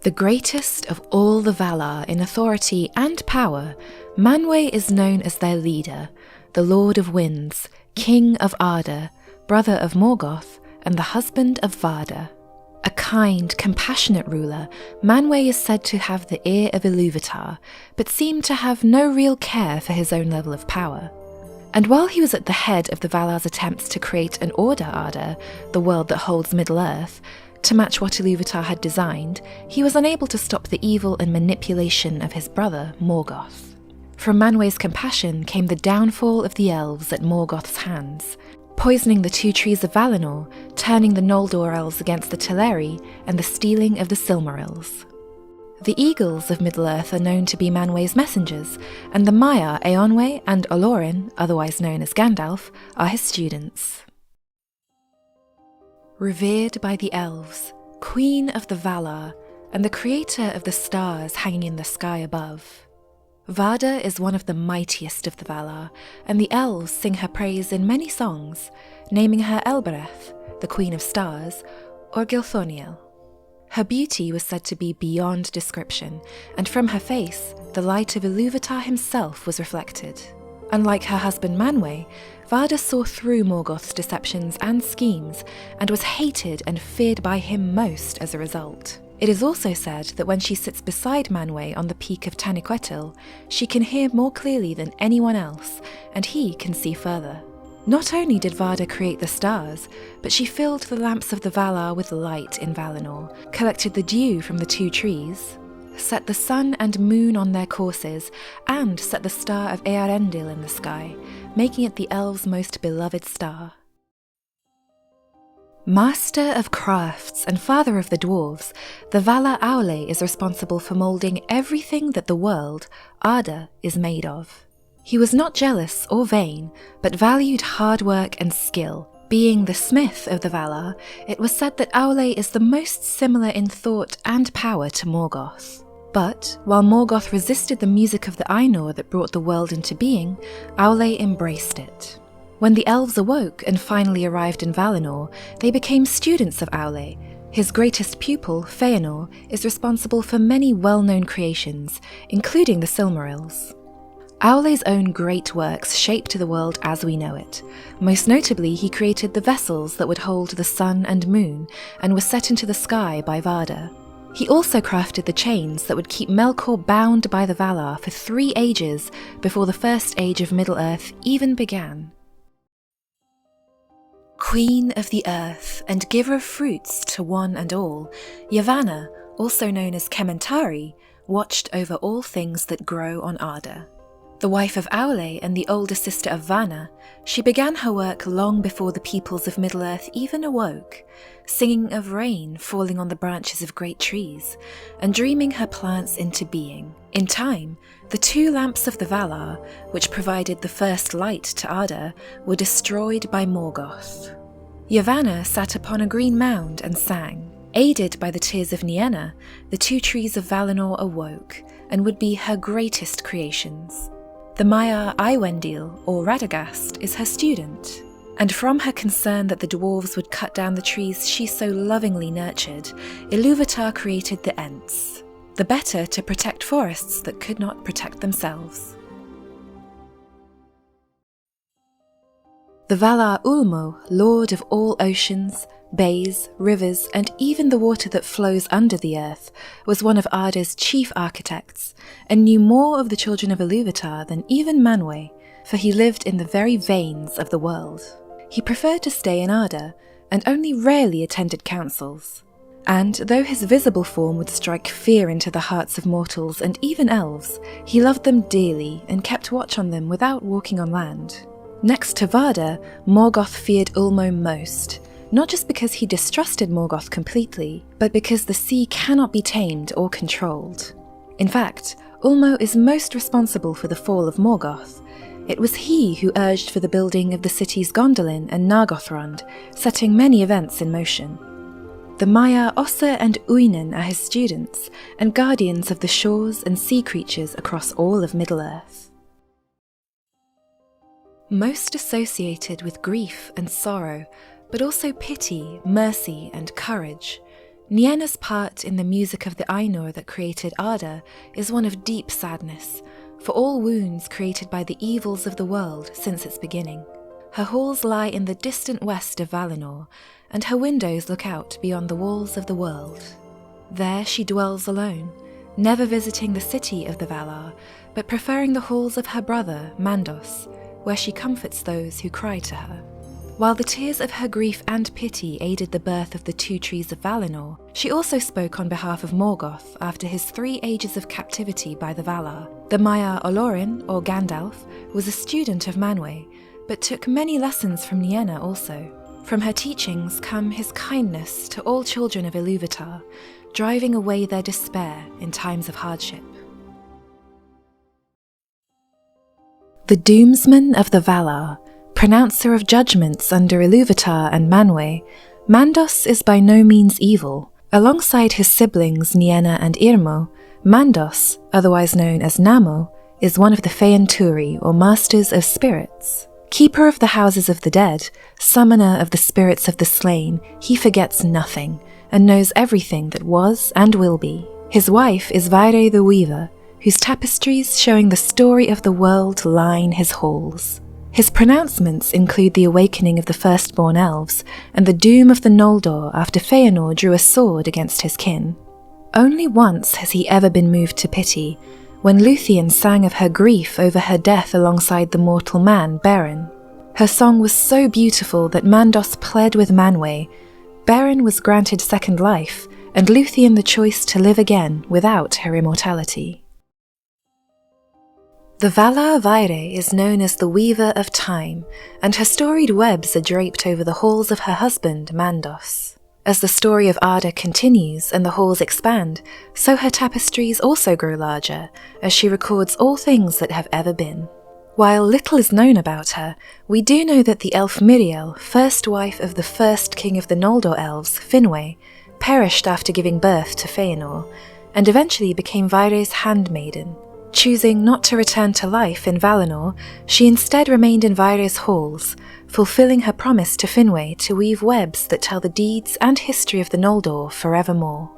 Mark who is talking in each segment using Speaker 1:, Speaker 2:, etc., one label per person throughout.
Speaker 1: The greatest of all the Valar in authority and power, Manwë is known as their leader, the Lord of Winds, King of Arda, brother of Morgoth, and the husband of Varda. A kind, compassionate ruler, Manwë is said to have the ear of Illúvatar, but seemed to have no real care for his own level of power. And while he was at the head of the Valar's attempts to create an order Arda, the world that holds Middle-earth, to match what Illúvatar had designed, he was unable to stop the evil and manipulation of his brother, Morgoth. From Manwë's compassion came the downfall of the elves at Morgoth's hands, poisoning the 2 trees of Valinor, turning the Noldor elves against the Teleri, and the stealing of the Silmarils. The eagles of Middle-earth are known to be Manwë's messengers, and the Maiar Eonwë and Lórien, otherwise known as Gandalf, are his students. Revered by the elves, queen of the Valar, and the creator of the stars hanging in the sky above, Varda is one of the mightiest of the Valar, and the elves sing her praise in many songs, naming her Elbereth, the Queen of Stars, or Gilthoniel. Her beauty was said to be beyond description, and from her face, the light of Illúvatar himself was reflected. Unlike her husband Manwë, Varda saw through Morgoth's deceptions and schemes, and was hated and feared by him most as a result. It is also said that when she sits beside Manwë on the peak of Taniquetil, she can hear more clearly than anyone else, and he can see further. Not only did Varda create the stars, but she filled the lamps of the Valar with light in Valinor, collected the dew from the 2 trees, set the sun and moon on their courses, and set the star of Eärendil in the sky, making it the elves' most beloved star. Master of crafts and father of the dwarves, the Valar Aulë is responsible for moulding everything that the world, Arda, is made of. He was not jealous or vain, but valued hard work and skill. Being the smith of the Valar, it was said that Aulë is the most similar in thought and power to Morgoth. But, while Morgoth resisted the music of the Ainur that brought the world into being, Aulë embraced it. When the elves awoke and finally arrived in Valinor, they became students of Aulë. His greatest pupil, Feanor, is responsible for many well-known creations, including the Silmarils. Aulë's own great works shaped the world as we know it. Most notably, he created the vessels that would hold the sun and moon, and were set into the sky by Varda. He also crafted the chains that would keep Melkor bound by the Valar for 3 ages before the first age of Middle-earth even began. Queen of the earth and giver of fruits to one and all, Yavanna, also known as Kementari, watched over all things that grow on Arda. The wife of Aulë and the older sister of Vána, she began her work long before the peoples of Middle-earth even awoke, singing of rain falling on the branches of great trees, and dreaming her plants into being. In time, the 2 lamps of the Valar, which provided the first light to Arda, were destroyed by Morgoth. Yavanna sat upon a green mound and sang. Aided by the tears of Nienna, the 2 trees of Valinor awoke, and would be her greatest creations. The Maiar Eowendil, or Radagast, is her student, and from her concern that the dwarves would cut down the trees she so lovingly nurtured, Illúvatar created the Ents, the better to protect forests that could not protect themselves. The Valar Ulmo, lord of all oceans, bays, rivers, and even the water that flows under the earth, was one of Arda's chief architects, and knew more of the children of Illúvatar than even Manwë, for he lived in the very veins of the world. He preferred to stay in Arda, and only rarely attended councils. And though his visible form would strike fear into the hearts of mortals and even elves, he loved them dearly and kept watch on them without walking on land. Next to Varda, Morgoth feared Ulmo most, not just because he distrusted Morgoth completely, but because the sea cannot be tamed or controlled. In fact, Ulmo is most responsible for the fall of Morgoth. It was he who urged for the building of the cities Gondolin and Nargothrond, setting many events in motion. The Maiar Ossa and Uinen are his students, and guardians of the shores and sea creatures across all of Middle-earth. Most associated with grief and sorrow, but also pity, mercy, and courage, Nienna's part in the music of the Ainur that created Arda is one of deep sadness, for all wounds created by the evils of the world since its beginning. Her halls lie in the distant west of Valinor, and her windows look out beyond the walls of the world. There she dwells alone, never visiting the city of the Valar, but preferring the halls of her brother, Mandos, where she comforts those who cry to her. While the tears of her grief and pity aided the birth of the two trees of Valinor, she also spoke on behalf of Morgoth after his 3 ages of captivity by the Valar. The Maiar Lórien, or Gandalf, was a student of Manwë, but took many lessons from Nienna also. From her teachings come his kindness to all children of Illúvatar, driving away their despair in times of hardship. The Doomsman of the Valar, pronouncer of judgments under Illúvatar and Manwë, Mandos is by no means evil. Alongside his siblings Nienna and Ulmo, Mandos, otherwise known as Namo, is one of the Feinturi, or Masters of Spirits. Keeper of the Houses of the Dead, summoner of the spirits of the slain, he forgets nothing, and knows everything that was and will be. His wife is Vairë the Weaver, whose tapestries showing the story of the world line his halls. His pronouncements include the awakening of the firstborn elves and the doom of the Noldor after Feanor drew a sword against his kin. Only once has he ever been moved to pity, when Lúthien sang of her grief over her death alongside the mortal man Beren. Her song was so beautiful that Mandos pled with Manwë. Beren was granted second life, and Lúthien the choice to live again without her immortality. The Valar Vairë is known as the Weaver of Time, and her storied webs are draped over the halls of her husband, Mandos. As the story of Arda continues and the halls expand, so her tapestries also grow larger, as she records all things that have ever been. While little is known about her, we do know that the elf Miriel, first wife of the first king of the Noldor elves, Finwë, perished after giving birth to Feanor, and eventually became Vairë's handmaiden. Choosing not to return to life in Valinor, she instead remained in Vairë's halls, fulfilling her promise to Finwë to weave webs that tell the deeds and history of the Noldor forevermore.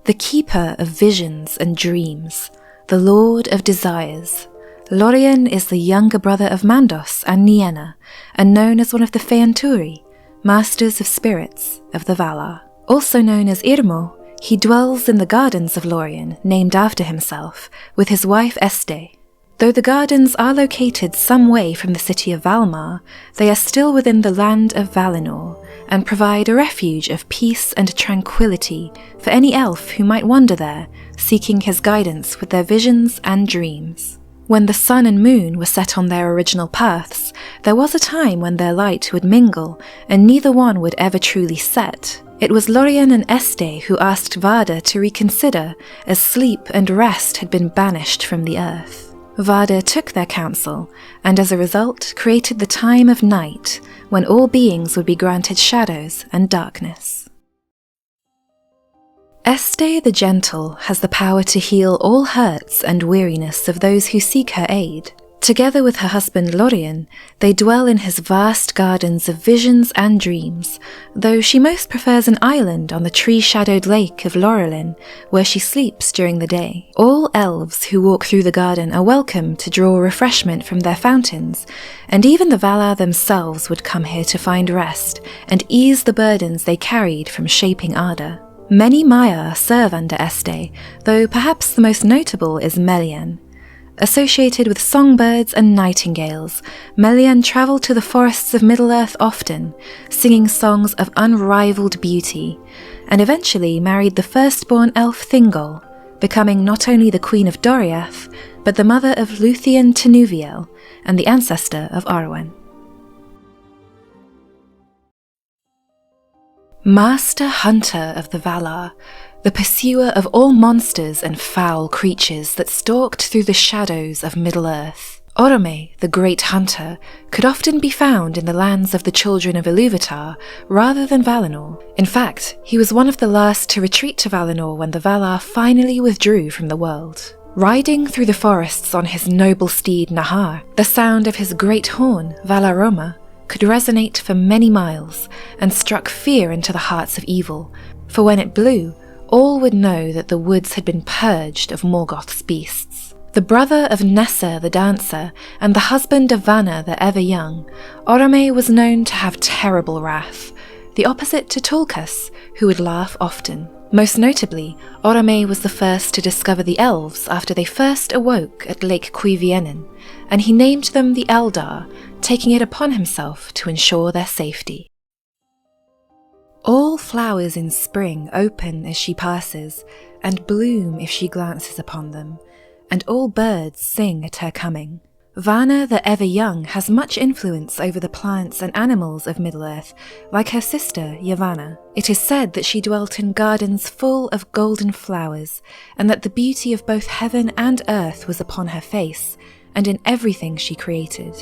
Speaker 1: The Keeper of Visions and Dreams, the Lord of Desires, Lórien is the younger brother of Mandos and Nienna, and known as one of the Feinturi, Masters of Spirits of the Valar. Also known as Ulmo, he dwells in the gardens of Lórien, named after himself, with his wife Estë. Though the gardens are located some way from the city of Valmar, they are still within the land of Valinor, and provide a refuge of peace and tranquility for any elf who might wander there, seeking his guidance with their visions and dreams. When the sun and moon were set on their original paths, there was a time when their light would mingle, and neither one would ever truly set. It was Lórien and Estë who asked Varda to reconsider, as sleep and rest had been banished from the earth. Varda took their counsel, and as a result created the time of night, when all beings would be granted shadows and darkness. Estë the Gentle has the power to heal all hurts and weariness of those who seek her aid. Together with her husband Lórien, they dwell in his vast gardens of visions and dreams, though she most prefers an island on the tree-shadowed lake of Lórien, where she sleeps during the day. All elves who walk through the garden are welcome to draw refreshment from their fountains, and even the Valar themselves would come here to find rest and ease the burdens they carried from shaping Arda. Many Maiar serve under Estë, though perhaps the most notable is Melian. Associated with songbirds and nightingales, Melian travelled to the forests of Middle-earth often, singing songs of unrivalled beauty, and eventually married the firstborn elf Thingol, becoming not only the queen of Doriath, but the mother of Lúthien Tinuviel, and the ancestor of Arwen. Master Hunter of the Valar, the pursuer of all monsters and foul creatures that stalked through the shadows of Middle-earth, Oromë, the great hunter, could often be found in the lands of the children of Illúvatar rather than Valinor. In fact, he was one of the last to retreat to Valinor when the Valar finally withdrew from the world. Riding through the forests on his noble steed Nahar, the sound of his great horn, Valaroma, could resonate for many miles and struck fear into the hearts of evil, for when it blew, all would know that the woods had been purged of Morgoth's beasts. The brother of Nessa the dancer and the husband of Vána the ever-young, Oromë was known to have terrible wrath, the opposite to Tulkas, who would laugh often. Most notably, Oromë was the first to discover the elves after they first awoke at Lake Cuiviénen, and he named them the Eldar, taking it upon himself to ensure their safety. All flowers in spring open as she passes, and bloom if she glances upon them, and all birds sing at her coming. Vána the ever-young has much influence over the plants and animals of Middle-earth, like her sister Yavanna. It is said that she dwelt in gardens full of golden flowers, and that the beauty of both heaven and earth was upon her face, and in everything she created.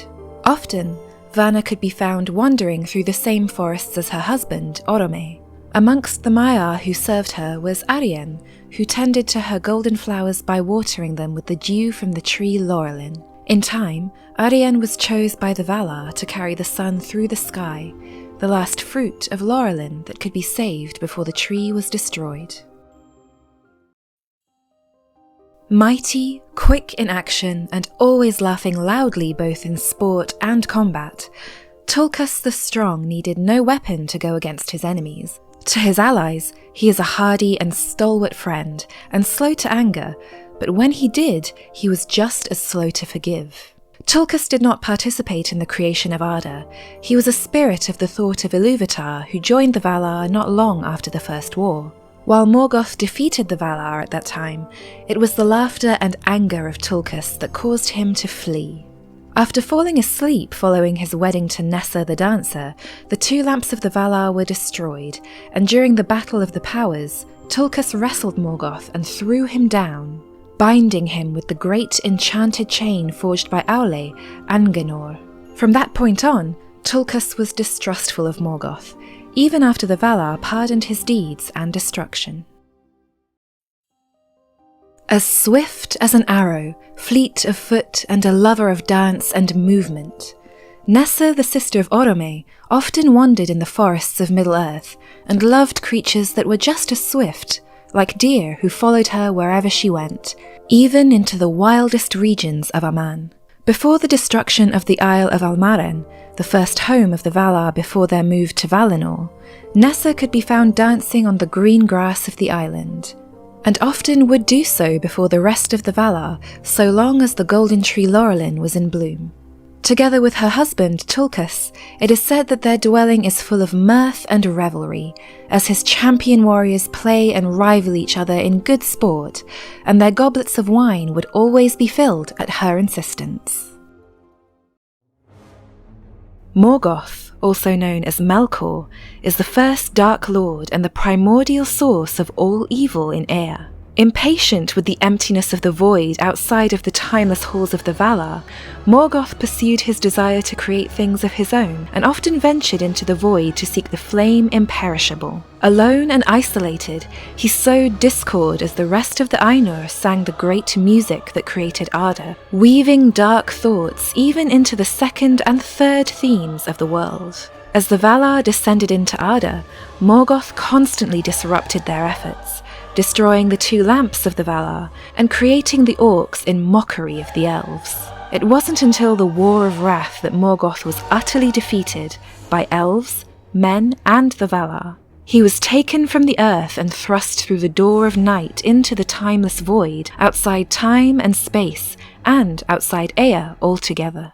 Speaker 1: Often, Vána could be found wandering through the same forests as her husband, Oromë. Amongst the Maiar who served her was Lórien, who tended to her golden flowers by watering them with the dew from the tree Lórien. In time, Lórien was chosen by the Valar to carry the sun through the sky, the last fruit of Lórien that could be saved before the tree was destroyed. Mighty, quick in action, and always laughing loudly both in sport and combat, Tulkas the Strong needed no weapon to go against his enemies. To his allies, he is a hardy and stalwart friend, and slow to anger, but when he did, he was just as slow to forgive. Tulkas did not participate in the creation of Arda. He was a spirit of the thought of Illúvatar who joined the Valar not long after the First War. While Morgoth defeated the Valar at that time, it was the laughter and anger of Tulkas that caused him to flee. After falling asleep following his wedding to Nessa the dancer, the two lamps of the Valar were destroyed, and during the Battle of the Powers, Tulkas wrestled Morgoth and threw him down, binding him with the great enchanted chain forged by Aulë, Angenor. From that point on, Tulkas was distrustful of Morgoth, even after the Valar pardoned his deeds and destruction. As swift as an arrow, fleet of foot, and a lover of dance and movement, Nessa, the sister of Oromë, often wandered in the forests of Middle-earth and loved creatures that were just as swift, like deer who followed her wherever she went, even into the wildest regions of Aman. Before the destruction of the Isle of Almaren, the first home of the Valar before their move to Valinor, Nessa could be found dancing on the green grass of the island, and often would do so before the rest of the Valar so long as the golden tree Lórien was in bloom. Together with her husband Tulkas, it is said that their dwelling is full of mirth and revelry, as his champion warriors play and rival each other in good sport, and their goblets of wine would always be filled at her insistence. Morgoth, also known as Melkor, is the first Dark Lord and the primordial source of all evil in Air. Impatient with the emptiness of the void outside of the timeless halls of the Valar, Morgoth pursued his desire to create things of his own, and often ventured into the void to seek the flame imperishable. Alone and isolated, he sowed discord as the rest of the Ainur sang the great music that created Arda, weaving dark thoughts even into the second and third themes of the world. As the Valar descended into Arda, Morgoth constantly disrupted their efforts, destroying the two lamps of the Valar and creating the orcs in mockery of the elves. It wasn't until the War of Wrath that Morgoth was utterly defeated by elves, men, and the Valar. He was taken from the earth and thrust through the door of night into the timeless void, outside time and space, and outside Ea altogether.